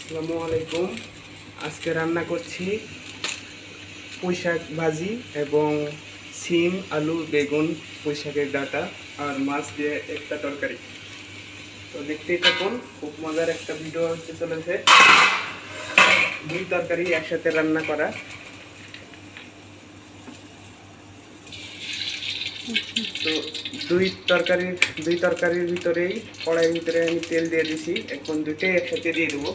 আসসালামু আলাইকুম। আজকে রান্না করছি পুঁই শাক ভাজি এবং সিম আলু বেগুন পুঁই শাকের ডাঁটা আর মাছ দিয়ে একটা তরকারি। তো দেখতেই থাকুন, খুব মজার একটা ভিডিও হতে চলেছে। দুই তরকারি একসাথে রান্না করা। তো দুই তরকারির ভিতরেই কড়াইয়ের ভিতরে আমি তেল দিয়ে দিছি। এখন দুটোই একসাথে দিয়ে দেবো।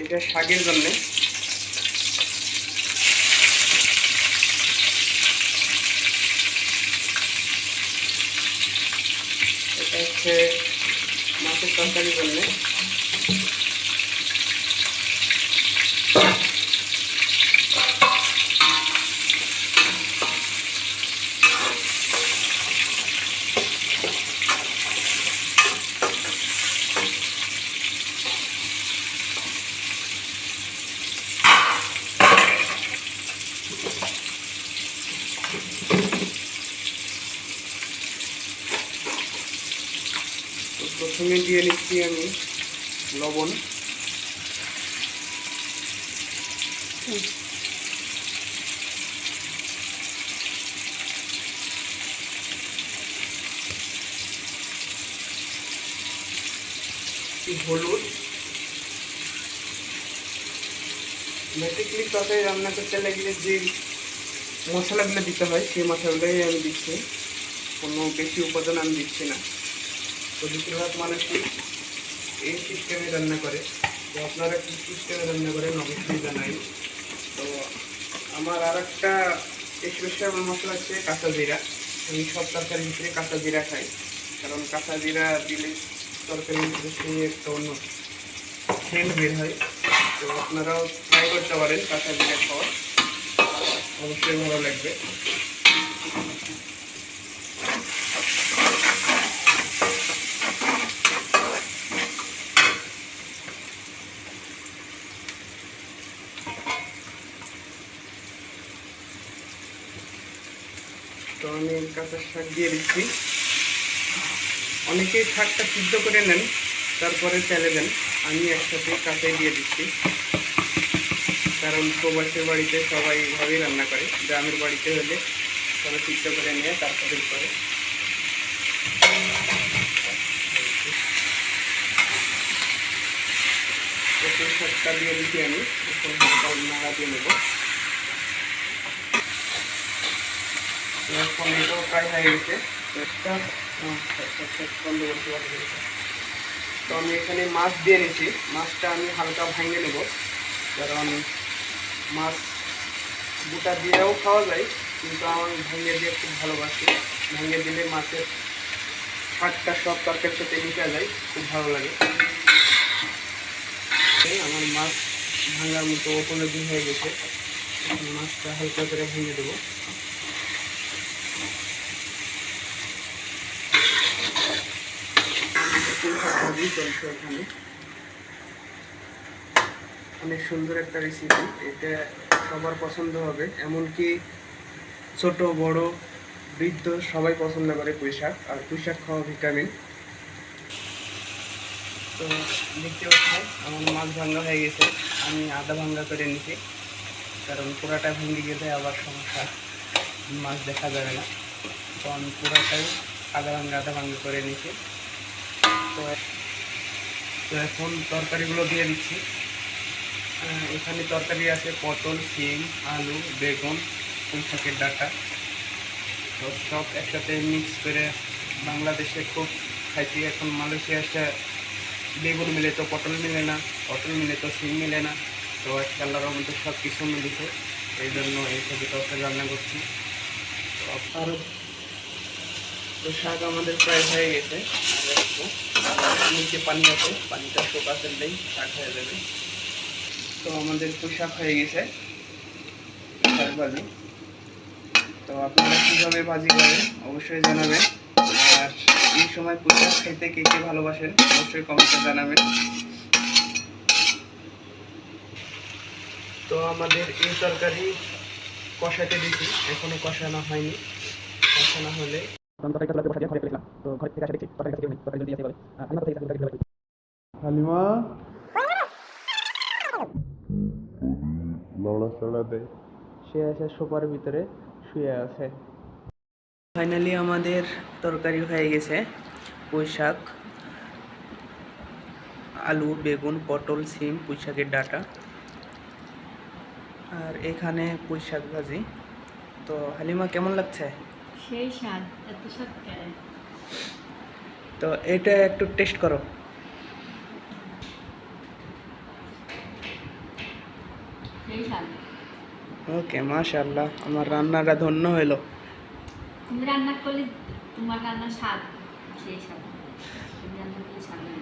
এটা শাকের জন্য। এটা হচ্ছে মাছের তরকারির জন্য। প্রথমে দিয়ে নিচ্ছি আমি লবণ, হলুদ। বেসিক্যালি তরকারি রান্না করতে লাগলে যে মশলাগুলো দিতে হয় সেই মশলাগুলোই আমি দিচ্ছি, কোনো বেশি উপাদান আমি দিচ্ছি না। তো বেশিরভাগ মানুষই এই সিস্টেমে রান্না করে। তো আপনারা কী সিস্টেমে রান্না করেন অবশ্যই জানাই। তো আমার আর একটা স্পেশাল মশলা হচ্ছে কাঁচা জিরা। আমি সব তরকারির ভিতরে কাঁচা জিরা খাই, কারণ কাঁচা জিরা দিলে তরকারির ভিতরে সেই একটা অন্য সেন্ট বের হয়। তো আপনারাও ট্রাই করতে পারেন কাঁচা জিরা খাওয়া, অবশ্যই ভালো লাগবে। তো আমি কাঁচা শাক দিয়ে দিচ্ছি। অনেকেই শাকটা সিদ্ধ করে নেন, তারপরে তেলে দেন। আমি একসাথে কাঁচাই দিয়ে দিচ্ছি, কারণ প্রবাসের বাড়িতে সবাই এইভাবেই রান্না করে। গ্রামের বাড়িতে হলে সবাই সিদ্ধ করে নিয়ে তারপরে করে। শাকটা দিয়ে দিচ্ছি আমি, এখন নাড়া দিয়ে নেব। এখন এটাও প্রায় হয়ে গেছে। তো আমি এখানে মাছ দিয়ে নিচ্ছি। মাছটা আমি হালকা ভেঙে নেব, কারণ মাছ গোটা দিয়েও খাওয়া যায়, কিন্তু আমার ভেঙে দিয়ে খুব ভালোবাসি। ভেঙে দিলে মাছের স্বাদটা সব তরকারির সাথে মিশে যায়, খুব ভালো লাগে। আমার মাছ ভাঙার মতো উপলব্ধি হয়ে গেছে। মাছটা হালকা করে ভেঙে দেবো। চলছে অনেক সুন্দর একটা রেসিপি। এটা সবার পছন্দ হবে, এমনকি ছোট বড় বৃদ্ধ সবাই পছন্দ করে পুঁই শাক। আর পুঁই শাক খাওয়া ভিটামিন। তো দেখতে পাচ্ছেন আমার মাছ ভাঙ্গা হয়ে গেছে। আমি আধা ভাঙ্গা করে নিছি, কারণ পুরাটা ভেঙে গেলে আবার সমস্যা, মাছ দেখা যাবে না। তো আমি পুরাটাই আধা ভাঙ্গা করে নিছি। তো এখন তরকারিগুলো দিয়ে দিচ্ছি। এখানে তরকারি আছে পটল, সিম, আলু, বেগুন, পুঁই শাকের ডাঁটা। তো সব একসাথে মিক্স করে বাংলাদেশে খুব খাইছি। এখন মালয়েশিয়া এসে বেগুন মিলে তো পটল মিলে না, পটল মিলে তো সিম মিলে না। তো আজকে আল্লাহর মধ্যে সব কিছু মিলেছে, এই জন্য এই সবজি তরকারি রান্না করছি। তো আপনারও তো শাক আমাদের প্রায় হয়ে গেছে। আর নিচে পানি আছে, পানিটা শুকা ফেললেই শাক হয়ে যাবে। তো আমাদের পুঁই শাক হয়ে গেছে, শাক ভাজি। তো আপনারা কীভাবে ভাজি করেন অবশ্যই জানাবেন। আর এই সময় পুঁই শাক খেতে কে কে ভালোবাসেন অবশ্যই কমেন্টে জানাবেন। তো আমাদের এই তরকারি কষাতে দিচ্ছি, এখনো কষানো হয়নি। কষানো হলে হালিমা নড়াচড়া দেয়, সে আছে সোফার ভিতরে শুয়ে আছে। ফাইনালি আমাদের তরকারি হয়ে গেছে, পুঁই শাক, আলু, বেগুন, পটল, সিম, পুঁই শাকের ডাঁটা, আর এখানে পুঁই শাক ভাজি। তো হালিমা কেমন লাগছে? সেই স্বাদ, এত স্বাদ কেন? তো এটা একটু টেস্ট করো। সেই স্বাদ। ওকে, মাশাআল্লাহ, আমার রান্নাটা ধন্য হইলো। তুমি রান্না করলে তোমার রান্নার স্বাদ সেই স্বাদ, তুমি রান্না করলে স্বাদ নেই।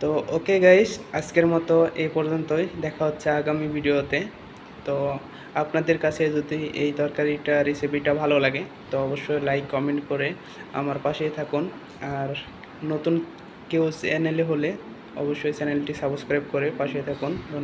তো ওকে গাইস, আজকের মতো এই পর্যন্তই, দেখা হচ্ছে আগামী ভিডিওতে। তো আপনাদের কাছে যদি এই তরকারিটা রেসিপিটা ভালো লাগে তো অবশ্যই লাইক কমেন্ট করে আমার পাশেই থাকুন। আর নতুন কেউ চ্যানেলে হলে অবশ্যই চ্যানেলটি সাবস্ক্রাইব করে পাশে থাকুন। ধন্যবাদ।